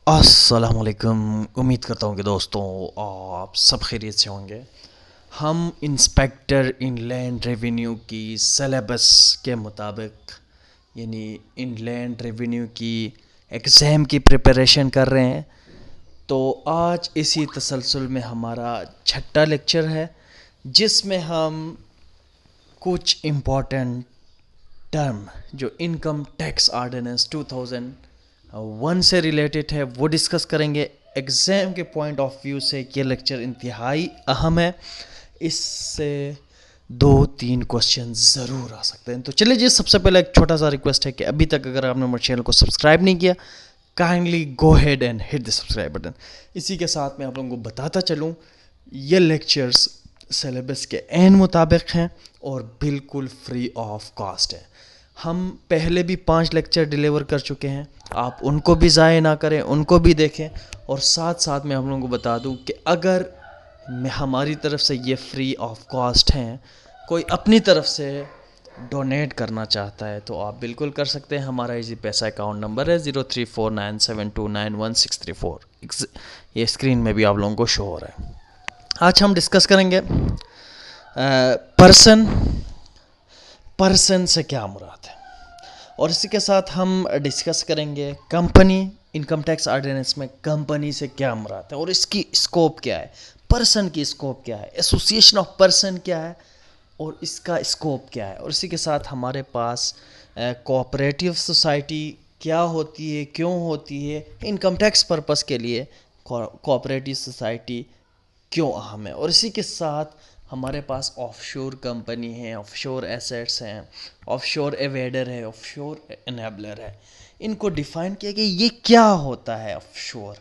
अस्सलाम वालेकुम। उम्मीद करता हूँ कि दोस्तों आप सब खैरियत से होंगे। हम इंस्पेक्टर इनलैंड रेवेन्यू की सिलेबस के मुताबिक यानी इनलैंड रेवेन्यू की एग्ज़ाम की प्रिपरेशन कर रहे हैं। तो आज इसी तसलसल में हमारा छठा लेक्चर है, जिसमें हम कुछ इम्पोर्टेंट टर्म जो इनकम टैक्स आर्डिनेंस 2001 से रिलेटेड है वो डिस्कस करेंगे। एग्ज़ाम के पॉइंट ऑफ व्यू से ये लेक्चर इंतहाई अहम है, इससे 2-3 क्वेश्चन ज़रूर आ सकते हैं। तो चलिए जी, सबसे पहले एक छोटा सा रिक्वेस्ट है कि अभी तक अगर आपने हमारे चैनल को सब्सक्राइब नहीं किया, kindly go head and hit the subscribe button. इसी के साथ मैं आप लोगों को बताता चलूँ, ये लेक्चर्स सिलेबस के ऐन मुताबिक हैं और बिल्कुल फ्री ऑफ कॉस्ट है। हम पहले भी 5 लेक्चर डिलीवर कर चुके हैं, आप उनको भी ज़ाया ना करें, उनको भी देखें। और साथ साथ मैं हम लोगों को बता दूं कि अगर हमारी तरफ से ये फ्री ऑफ कॉस्ट हैं, कोई अपनी तरफ से डोनेट करना चाहता है तो आप बिल्कुल कर सकते हैं। हमारा इजी पैसा अकाउंट नंबर है 0349729164। ये स्क्रीन में भी आप लोगों को शो हो रहा है। आज हम डिस्कस करेंगे पर्सन से क्या मुराद है, और इसी के साथ हम डिस्कस करेंगे कंपनी। इनकम टैक्स ऑर्डिनेंस में कंपनी से क्या मुराद है और इसकी स्कोप क्या है, पर्सन की स्कोप क्या है, एसोसिएशन ऑफ पर्सन क्या है और इसका स्कोप क्या है। और इसी के साथ हमारे पास कोऑपरेटिव सोसाइटी क्या होती है, क्यों होती है, इनकम टैक्स पर्पस के लिए कोऑपरेटिव सोसाइटी क्यों अहम है। और इसी के साथ हमारे पास ऑफशोर कंपनी है, ऑफशोर एसेट्स हैं, ऑफशोर एवेडर है, ऑफशोर एनेबलर है। इनको डिफ़ाइन किया कि ये क्या होता है। ऑफशोर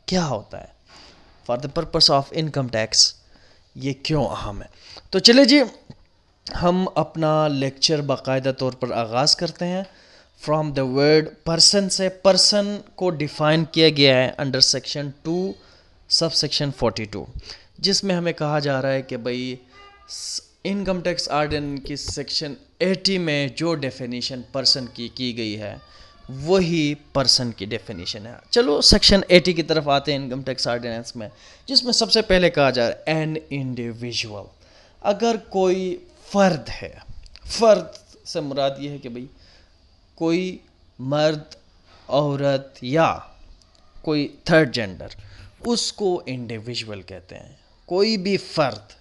क्या होता है for the purpose of income tax, ये क्यों अहम है। तो चलिए जी, हम अपना लेक्चर बाकायदा तौर पर आगाज़ करते हैं। फ्रॉम द वर्ड पर्सन से, पर्सन को डिफ़ाइन किया गया है अंडर सेक्शन 2 सब सेक्शन 42, जिसमें हमें कहा जा रहा है कि भाई इनकम टैक्स ऑर्डिनेंस की सेक्शन 80 में जो डेफिनेशन पर्सन की गई है वही पर्सन की डेफिनेशन है। चलो सेक्शन 80 की तरफ आते हैं इनकम टैक्स ऑर्डिनेंस में, जिसमें सबसे पहले कहा जा रहा है एन इंडिविजुअल। अगर कोई फ़र्द है, फ़र्द से मुराद ये है कि भाई कोई मर्द, औरत या कोई थर्ड जेंडर, उसको इंडिविजुअल कहते हैं। कोई भी फ़र्द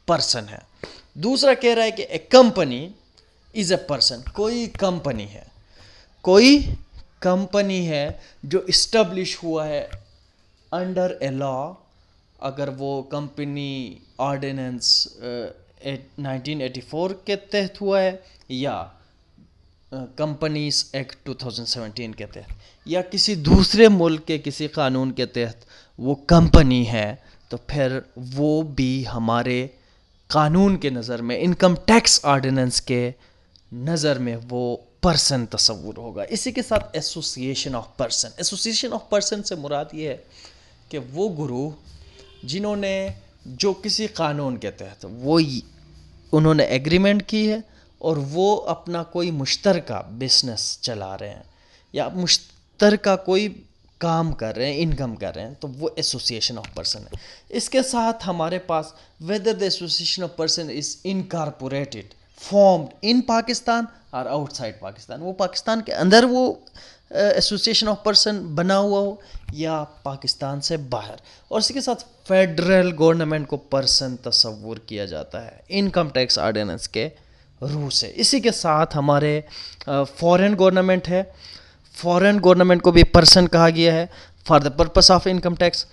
पर्सन है। दूसरा कह रहा है कि ए कंपनी इज़ ए पर्सन। कोई कंपनी है जो इस्टब्लिश हुआ है अंडर ए लॉ, अगर वो कंपनी ऑर्डिनेंस 1984 के तहत हुआ है या कंपनीज एक्ट 2017 के तहत या किसी दूसरे मुल्क के किसी कानून के तहत वो कंपनी है, तो फिर वो भी हमारे कानून के नज़र में, इनकम टैक्स ऑर्डिनेंस के नज़र में वो पर्सन तस्वुर होगा। इसी के साथ एसोसिएशन ऑफ पर्सन से मुराद ये है कि वो ग्रुप जिन्होंने जो किसी कानून के तहत उन्होंने एग्रीमेंट की है और वो अपना कोई मुश्तरका बिजनेस चला रहे हैं या मुश्तरका कोई काम कर रहे हैं, इनकम कर रहे हैं, तो वो एसोसिएशन ऑफ पर्सन है। इसके साथ हमारे पास whether the association of person is incorporated, formed in Pakistan और आउटसाइड पाकिस्तान, वो पाकिस्तान के अंदर वो एसोसिएशन ऑफ पर्सन बना हुआ हो या पाकिस्तान से बाहर। और इसके साथ फेडरल गवर्नमेंट को पर्सन तस्वुर किया जाता है इनकम टैक्स ऑर्डिनेंस के रूह से। इसी के साथ हमारे फॉरेन गवर्नमेंट है, फॉरेन गवर्नमेंट को भी पर्सन कहा गया है for the purpose of income tax.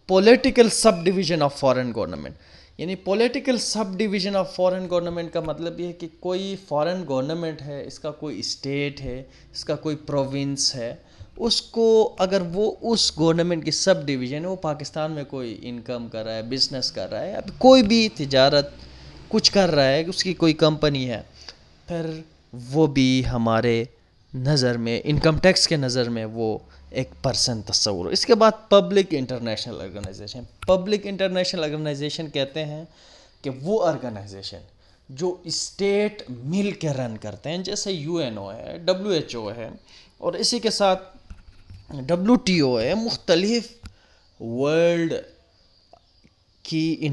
Political sub division of foreign government, यानी political sub division of foreign government का मतलब ये है कि कोई फॉरेन गवर्नमेंट है, इसका कोई स्टेट है, इसका कोई प्रोविंस है, उसको अगर वो उस गवर्नमेंट की सब डिवीज़न है, वो पाकिस्तान में कोई इनकम कर रहा है, बिज़नेस कर रहा है, अब कोई भी तिजारत कुछ कर रहा है, उसकी कोई कंपनी है, फिर वो भी हमारे नज़र में, इनकम टैक्स के नज़र में वो एक पर्सन तस्वुर। इसके बाद पब्लिक इंटरनेशनल ऑर्गेनाइजेशन कहते हैं कि वो ऑर्गेनाइजेशन जो स्टेट मिल के रन करते हैं, जैसे यूएनओ है, डब्ल्यूएचओ है। और इसी के साथ WTO ہے مختلف ورلڈ کی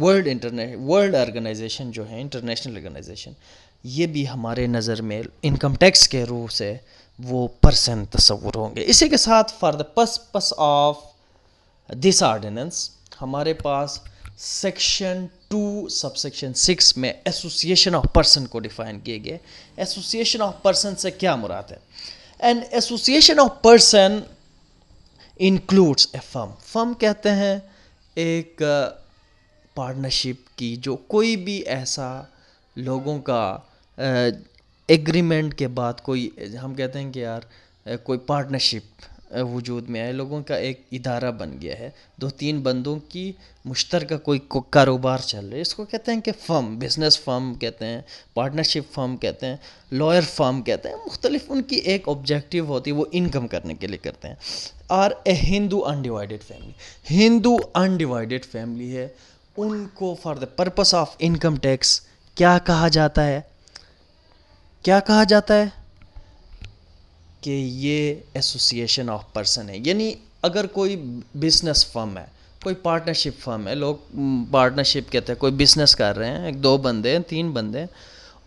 ورلڈ آرگنائزیشن جو ہے انٹرنیشنل آرگنائزیشن، یہ بھی ہمارے نظر میں انکم ٹیکس کے روح سے وہ پرسنٹ تصور ہوں گے. اسی کے ساتھ for the purpose of this ordinance ہمارے پاس سیکشن 2 سب سیکشن 6 میں ایسوسیشن آف پرسن کو ڈیفائن کیے گئے. ایسوسیشن آف پرسن سے کیا مراد ہے؟ And association of person includes a firm کہتے ہیں ایک پارٹنرشپ کی جو کوئی بھی ایسا لوگوں کا ایگریمنٹ کے بعد کوئی ہم کہتے ہیں کہ یار کوئی پارٹنرشپ وجود میں ہے، لوگوں کا ایک ادارہ بن گیا ہے، 2-3 بندوں کی مشترکہ کوئی کاروبار چل رہا ہے، اس کو کہتے ہیں کہ فرم، بزنس فرم کہتے ہیں، پارٹنرشپ فرم کہتے ہیں، لائر فرم کہتے ہیں. مختلف ان کی ایک آبجیکٹیو ہوتی ہے، وہ انکم کرنے کے لیے کرتے ہیں. اور a Hindu undivided family, Hindu undivided family ہے، ان کو for the purpose of income tax کیا کہا جاتا ہے؟ کیا کہا جاتا ہے کہ یہ ایسوسیشن آف پرسن ہے. یعنی اگر کوئی بزنس فرم ہے، کوئی پارٹنرشپ فرم ہے، لوگ پارٹنرشپ کہتے ہیں، کوئی بزنس کر رہے ہیں، 2 بندے 3 بندے،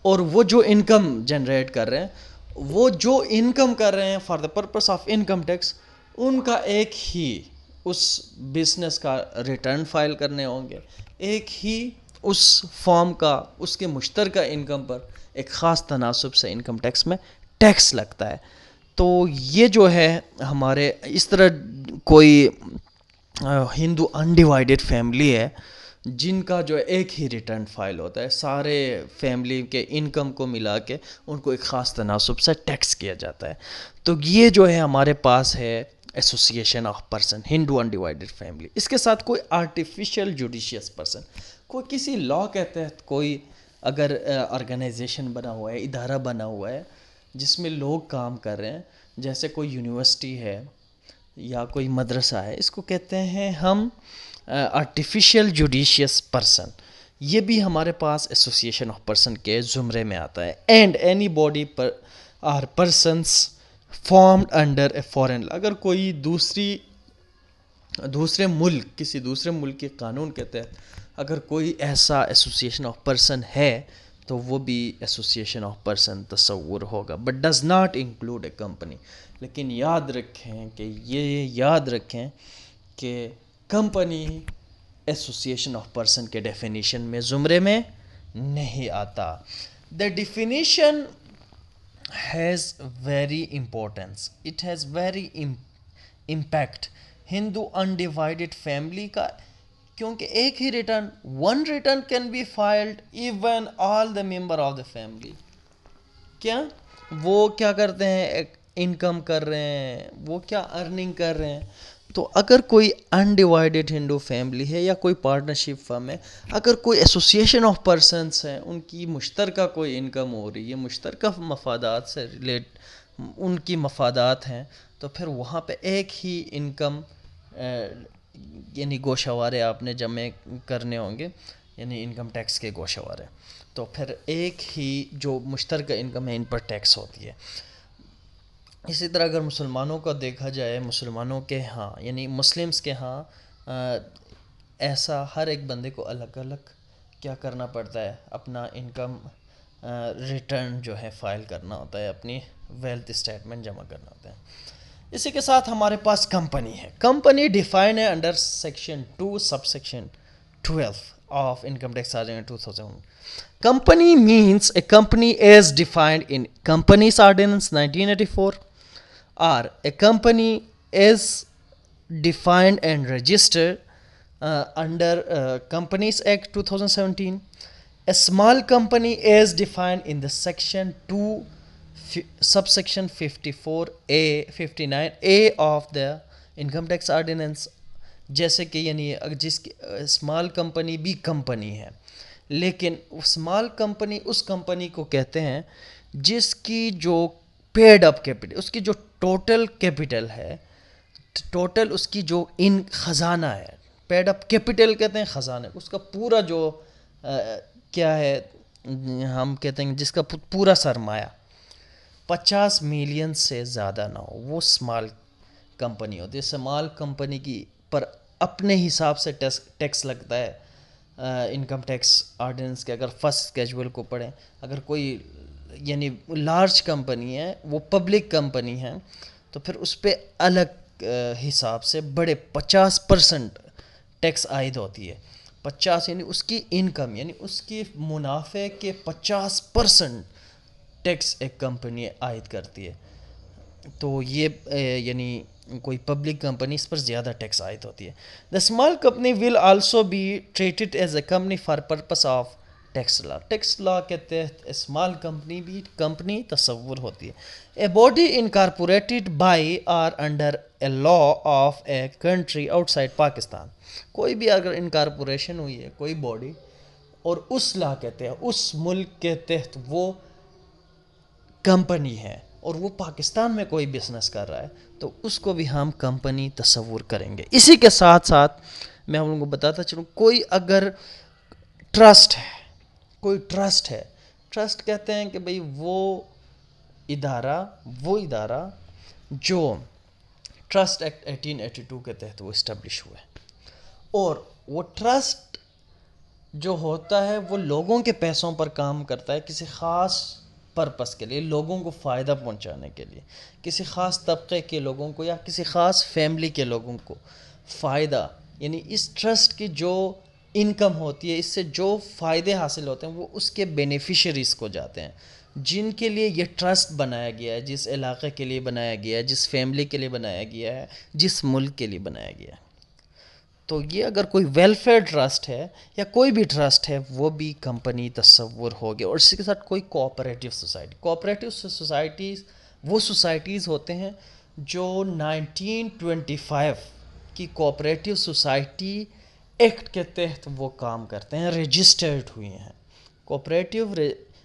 اور وہ جو انکم جنریٹ کر رہے ہیں، وہ جو انکم کر رہے ہیں for the purpose of income tax, ان کا ایک ہی اس بزنس کا ریٹرن فائل کرنے ہوں گے، ایک ہی اس فارم کا اس کے مشترکہ انکم پر ایک خاص تناسب سے انکم ٹیکس میں ٹیکس لگتا ہے. تو یہ جو ہے ہمارے اس طرح کوئی ہندو انڈیوائڈیڈ فیملی ہے جن کا جو ایک ہی ریٹرن فائل ہوتا ہے، سارے فیملی کے انکم کو ملا کے ان کو ایک خاص تناسب سے ٹیکس کیا جاتا ہے. تو یہ جو ہے ہمارے پاس ہے association of person, Hindu undivided family. اس کے ساتھ کوئی آرٹیفیشل جوڈیشیس پرسن، کوئی کسی لاء کے تحت کوئی اگر آرگنائزیشن بنا ہوا ہے، ادارہ بنا ہوا ہے جس میں لوگ کام کر رہے ہیں، جیسے کوئی یونیورسٹی ہے یا کوئی مدرسہ ہے، اس کو کہتے ہیں ہم آرٹیفیشل جوڈیشیس پرسن. یہ بھی ہمارے پاس ایسوسیشن آف پرسن کے زمرے میں آتا ہے. اینڈ اینی باڈی پر or persons formed under a foreign, اگر کوئی دوسرے ملک، کسی دوسرے ملک کے قانون کے تحت اگر کوئی ایسا ایسوسیشن آف پرسن ہے تو وہ بھی ایسوسیشن آف پرسن تصور ہوگا، but does not include a company. لیکن یاد رکھیں کہ کمپنی ایسوسیشن آف پرسن کے ڈیفینیشن میں زمرے میں نہیں آتا. The definition has very importance, it has very impact Hindu undivided family کا، کیونکہ ایک ہی return, one return can be filed even all the member of the family. کیا وہ کیا کرتے ہیں؟ ایک انکم کر رہے ہیں، وہ کیا ارننگ کر رہے ہیں. تو اگر کوئی انڈیوائڈیڈ ہندو فیملی ہے یا کوئی پارٹنرشپ فرم ہے، اگر کوئی ایسوسیشن آف پرسنس ہیں، ان کی مشترکہ کوئی انکم ہو رہی ہے، مشترکہ مفادات سے ان کی مفادات ہیں، تو پھر وہاں پہ ایک ہی انکم یعنی گوشوارے آپ نے جمع کرنے ہوں گے، یعنی انکم ٹیکس کے گوشوارے، تو پھر ایک ہی جو مشترکہ انکم ہے ان پر ٹیکس ہوتی ہے. اسی طرح اگر مسلمانوں کا دیکھا جائے، مسلمانوں کے ہاں یعنی مسلمز کے ہاں ایسا ہر ایک بندے کو الگ الگ کیا کرنا پڑتا ہے، اپنا انکم ریٹرن جو ہے فائل کرنا ہوتا ہے، اپنی ویلتھ اسٹیٹمنٹ جمع کرنا ہوتا ہے. اسی کے ساتھ ہمارے پاس کمپنی ہے. کمپنی ڈیفائن ہے under section 2 sub section 12 of income tax ordinance 2000. Company means a company as defined in Companies Ordinance 1984, or a company is defined and registered under Companies Act 2017. A small company is defined in the section 2 subsection 54A 59A of the income tax ordinance. جیسے کہ یعنی جس کی small company بھی company ہے، لیکن small company اس company کو کہتے ہیں جس کی جو پیڈ اپ کیپٹل، اس کی جو ٹوٹل کیپٹل ہے، ٹوٹل اس کی جو خزانہ ہے، پیڈ اپ کیپٹل کہتے ہیں خزانہ، اس کا پورا جو کیا ہے ہم کہتے ہیں جس کا پورا سرمایہ 50 ملین سے زیادہ نہ ہو، وہ اسمال कंपनी होती है। स्मॉल कंपनी की पर अपने हिसाब से टैक्स लगता है इनकम टैक्स ऑर्डिनेंस के, अगर फर्स्ट स्केड्यूल को पढ़ें। अगर कोई यानी लार्ज कंपनी है, वो पब्लिक कंपनी है, तो फिर उस पर अलग हिसाब से बड़े 50% टैक्स आयद होती है। 50 यानी उसकी इनकम, यानी उसकी मुनाफे के 50% टैक्स एक कंपनी आयद करती है। तो ये यानी कोई पब्लिक कंपनी इस पर ज़्यादा टैक्स आयद होती है। The small company will also be treated as a company for purpose of tax law. Tax law के तहत स्मॉल कंपनी भी कंपनी तस्वुर होती है। A body incorporated by or under a law of a country outside Pakistan. कोई भी अगर incorporation हुई है कोई बॉडी, और उस लॉ के तहत, उस मुल्क के तहत वो कंपनी है और वो पाकिस्तान में कोई बिजनेस कर रहा है, तो उसको भी हम कंपनी तस्वुर करेंगे। इसी के साथ साथ मैं हम लोगों को बताता चलूँ, कोई अगर ट्रस्ट है, कोई ट्रस्ट है, ट्रस्ट कहते हैं कि भाई वो इदारा जो ट्रस्ट एक्ट 1882 के तहत वो इस्टेब्लिश हुआ है, और वो ट्रस्ट जो होता है वो लोगों के पैसों पर काम करता है किसी ख़ास पर्पस के लिए, लोगों को फ़ायदा पहुंचाने के लिए, किसी ख़ास तबके के लोगों को या किसी ख़ास फैमिली के लोगों को फ़ायदा, यानी इस ट्रस्ट की जो इनकम होती है, इससे जो फ़ायदे हासिल होते हैं वो उसके बेनिफिशरीज़ को जाते हैं, जिनके लिए ये ट्रस्ट बनाया गया है, जिस इलाके के लिए बनाया गया है, जिस फैमिली के लिए बनाया गया है, जिस मुल्क के लिए बनाया गया है। तो ये अगर कोई वेलफेयर ट्रस्ट है या कोई भी ट्रस्ट है, वो भी कंपनी तस्वुर हो गया। और इसी के साथ कोई कोऑपरेटिव सोसाइटीज़ वो सोसाइटीज़ होते हैं जो 1925 की कोऑपरेटिव सोसाइटी एक्ट के तहत वो काम करते हैं, रजिस्टर्ड हुई हैं। कोऑपरेटिव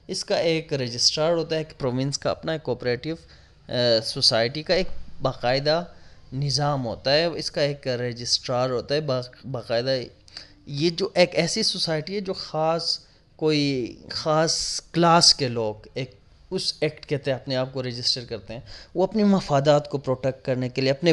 इसका एक रजिस्ट्रार होता है, एक प्रोविंस का अपना कोऑपरेटिव सोसाइटी का एक बाकायदा निज़ाम होता है, इसका एक रजिस्ट्रार होता है बाकायदा। ये जो एक ऐसी सोसाइटी है जो कोई ख़ास क्लास के लोग एक उस एक्ट के तहत अपने आप को रजिस्टर करते हैं, वो अपनी मफादात को प्रोटेक्ट करने के लिए, अपने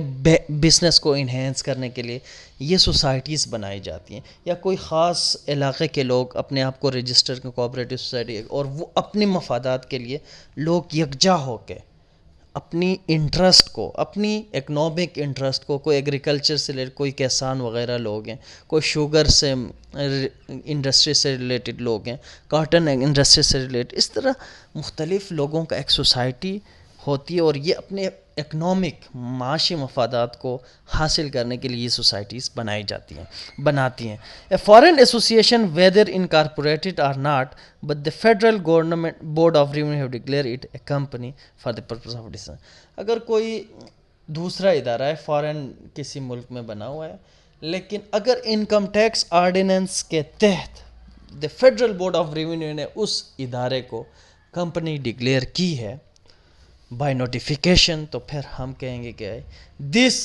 बिज़नेस को इन्हेंस करने के लिए ये सोसाइटीज़ बनाई जाती हैं। या कोई ख़ास इलाके के लोग अपने आप को रजिस्टर कर कोऑपरेटिव सोसाइटी, और वो अपने मफादात के लिए लोग यकजा होकर अपनी इंटरेस्ट को, अपनी इकनॉमिक इंटरेस्ट को, कोई एग्रीकल्चर से रिलेटेड, कोई किसान वगैरह लोग हैं, कोई शुगर से इंडस्ट्री से रिलेटेड लोग हैं, कॉटन इंडस्ट्री से रिलेटेड, इस तरह मुख्तलिफ़ लोगों का एक सोसाइटी होती है, और ये अपने इकनॉमिक माशी मफादात को हासिल करने के लिए ये सोसाइटीज़ बनाती हैं। A foreign association whether incorporated or not, but the federal government board of revenue have declare it a company for the purpose of decision. अगर कोई दूसरा इदारा है, फॉरेन किसी मुल्क में बना हुआ है, लेकिन अगर इनकम टैक्स ऑर्डिनेंस के तहत the federal board of revenue ने उस इदारे को कंपनी डिक्लेयर की है बाय नोटिफिकेशन, तो फिर हम कहेंगे कि this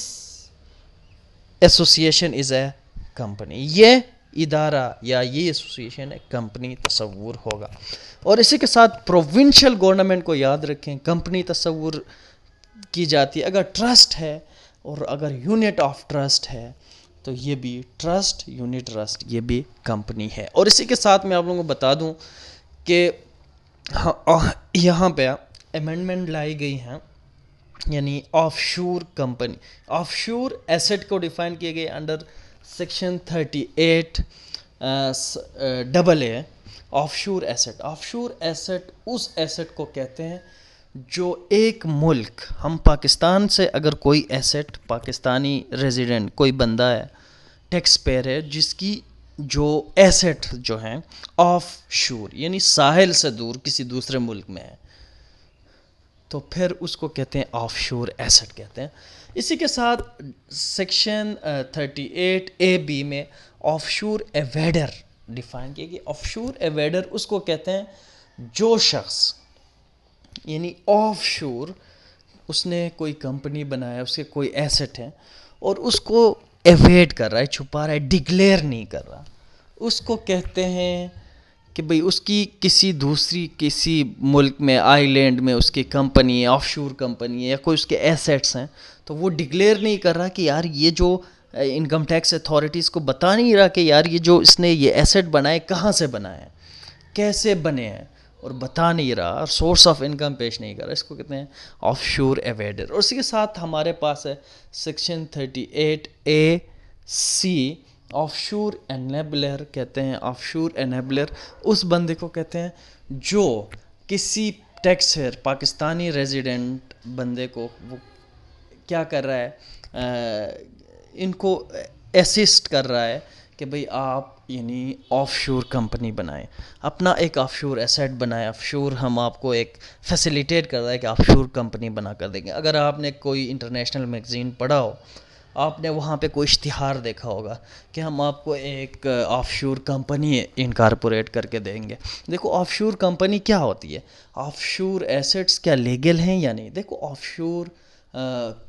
association is a company, ये इदारा या ये एसोसिएशन एक कंपनी तस्वुर होगा। और इसी के साथ प्रोविंशियल गवर्नमेंट को याद रखें, कंपनी तस्वुर की जाती है अगर ट्रस्ट है, और अगर यूनिट ऑफ ट्रस्ट है तो ये भी ट्रस्ट, यूनिट ट्रस्ट, ये भी कंपनी है। और इसी के साथ मैं आप लोगों को बता दूं कि यहाँ पे अमेंडमेंट लाई गई हैं, यानी ऑफशोर कंपनी, ऑफशोर एसेट को डिफाइन किए गए under section 38 AA। Offshore asset उस एसेट को कहते हैं जो एक मुल्क, हम पाकिस्तान से अगर कोई एसेट, पाकिस्तानी रेजिडेंट कोई बंदा है, टैक्स पेयर है, जिसकी जो एसेट जो हैं ऑफ शोर यानी साहिल से दूर किसी दूसरे मुल्क में है, तो फिर उसको कहते हैं ऑफशोर एसेट कहते हैं। इसी के साथ सेक्शन 38AB में ऑफशोर एवेडर डिफाइन किया गया। ऑफशोर एवेडर उसको कहते हैं जो शख्स यानी ऑफशोर, उसने कोई कंपनी बनाया, उसके कोई एसेट है और उसको एवेड कर रहा है, छुपा रहा है, डिक्लेयर नहीं कर रहा, उसको कहते हैं کہ بھئی اس کی کسی ملک میں آئی لینڈ میں اس کی کمپنی ہے، آف شور کمپنی ہے، یا کوئی اس کے ایسیٹس ہیں، تو وہ ڈکلیئر نہیں کر رہا کہ یار یہ جو انکم ٹیکس اتھارٹیز کو بتا نہیں رہا کہ یار یہ جو اس نے یہ ایسیٹ بنائے کہاں سے بنائے ہیں، کیسے بنے ہیں، اور بتا نہیں رہا، اور سورس آف انکم پیش نہیں کر رہا، اس کو کہتے ہیں آف شور ایویڈر۔ اور اسی کے ساتھ ہمارے پاس ہے سیکشن 38A(C) آف شور انیبلر، کہتے ہیں آف شور انیبلر اس بندے کو کہتے ہیں جو کسی ٹیکس ہیئر، پاکستانی ریزیڈنٹ بندے کو وہ کیا کر رہا ہے، ان کو اسسٹ کر رہا ہے کہ بھئی آپ یعنی آف شور کمپنی بنائیں، اپنا ایک آف شور ایسیٹ بنائیں، آف شور ہم آپ کو ایک فیسیلیٹیٹ کر رہا ہے کہ آف شور کمپنی بنا کر دیں گے۔ اگر آپ نے کوئی انٹرنیشنل میگزین پڑھا ہو، آپ نے وہاں پہ کوئی اشتہار دیکھا ہوگا کہ ہم آپ کو ایک آف شور کمپنی انکارپوریٹ کر کے دیں گے۔ دیکھو آف شور کمپنی کیا ہوتی ہے، آف شور ایسیٹس کیا لیگل ہیں یا نہیں؟ دیکھو آف شور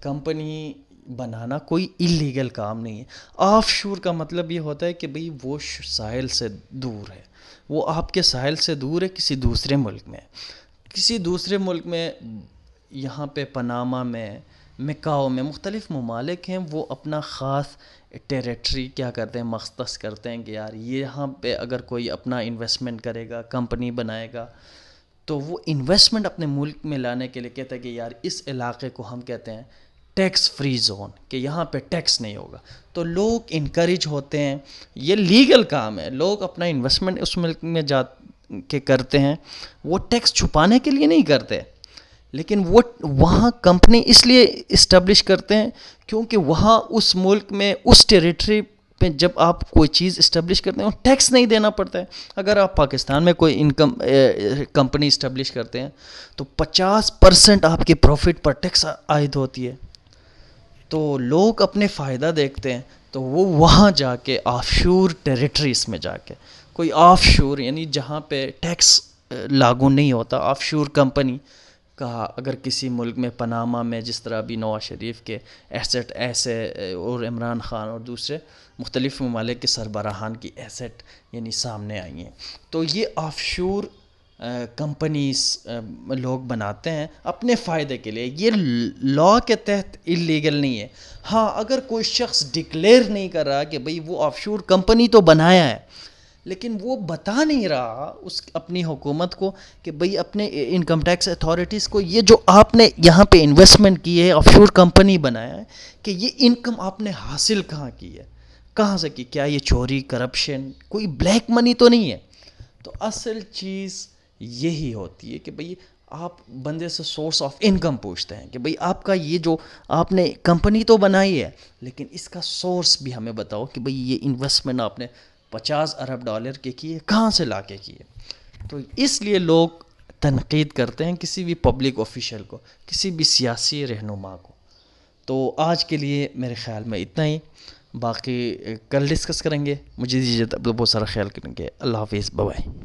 کمپنی بنانا کوئی اللیگل کام نہیں ہے۔ آف شور کا مطلب یہ ہوتا ہے کہ بھئی وہ ساحل سے دور ہے، وہ آپ کے ساحل سے دور ہے، کسی دوسرے ملک میں، کسی دوسرے ملک میں، یہاں پہ پاناما میں، مکاؤ میں، مختلف ممالک ہیں، وہ اپنا خاص ٹیریٹری کیا کرتے ہیں، مختص کرتے ہیں کہ یار یہاں پہ اگر کوئی اپنا انویسٹمنٹ کرے گا، کمپنی بنائے گا، تو وہ انویسٹمنٹ اپنے ملک میں لانے کے لیے کہتا ہے کہ یار اس علاقے کو ہم کہتے ہیں ٹیکس فری زون، کہ یہاں پہ ٹیکس نہیں ہوگا۔ تو لوگ انکریج ہوتے ہیں، یہ لیگل کام ہے، لوگ اپنا انویسٹمنٹ اس ملک میں جا کے کرتے ہیں، وہ ٹیکس چھپانے کے لیے نہیں کرتے، لیکن وہ وہاں کمپنی اس لیے اسٹیبلش کرتے ہیں کیونکہ وہاں اس ملک میں اس ٹیریٹری پہ جب آپ کوئی چیز اسٹیبلش کرتے ہیں وہ ٹیکس نہیں دینا پڑتا ہے۔ اگر آپ پاکستان میں کوئی کمپنی اسٹیبلش کرتے ہیں تو 50% آپ کے پروفٹ پر ٹیکس عائد ہوتی ہے۔ تو لوگ اپنے فائدہ دیکھتے ہیں تو وہ وہاں جا کے آف شور ٹیریٹریز میں جا کے کوئی آف شور یعنی جہاں پہ ٹیکس لاگو نہیں ہوتا، آف شور کمپنی کا اگر کسی ملک میں پاناما میں، جس طرح بھی نواز شریف کے ایسیٹ ایسے، اور عمران خان اور دوسرے مختلف ممالک کے سربراہان کی ایسیٹ یعنی سامنے آئی ہیں، تو یہ آف شور کمپنیز لوگ بناتے ہیں اپنے فائدے کے لیے، یہ لا کے تحت اللیگل نہیں ہے۔ ہاں اگر کوئی شخص ڈکلیئر نہیں کر رہا کہ بھئی وہ آف شور کمپنی تو بنایا ہے، لیکن وہ بتا نہیں رہا اس اپنی حکومت کو کہ بھئی اپنے انکم ٹیکس اتھارٹیز کو یہ جو آپ نے یہاں پہ انویسٹمنٹ کی ہے، آف شور کمپنی بنایا ہے، کہ یہ انکم آپ نے حاصل کہاں کی ہے، کہاں سے کی، کیا یہ چوری، کرپشن، کوئی بلیک منی تو نہیں ہے؟ تو اصل چیز یہی ہوتی ہے کہ بھئی آپ بندے سے سورس آف انکم پوچھتے ہیں کہ بھئی آپ کا یہ جو آپ نے کمپنی تو بنائی ہے لیکن اس کا سورس بھی ہمیں بتاؤ کہ بھئی یہ انویسٹمنٹ آپ نے $50 ارب کے کی ہے، کہاں سے لا کے کی ہے؟ تو اس لیے لوگ تنقید کرتے ہیں کسی بھی پبلک آفیشل کو، کسی بھی سیاسی رہنما کو۔ تو آج کے لیے میرے خیال میں اتنا ہی، باقی کل ڈسکس کریں گے۔ مجھے دیجیے بہت سارا خیال کریں گے۔ اللہ حافظ، بائے بائے۔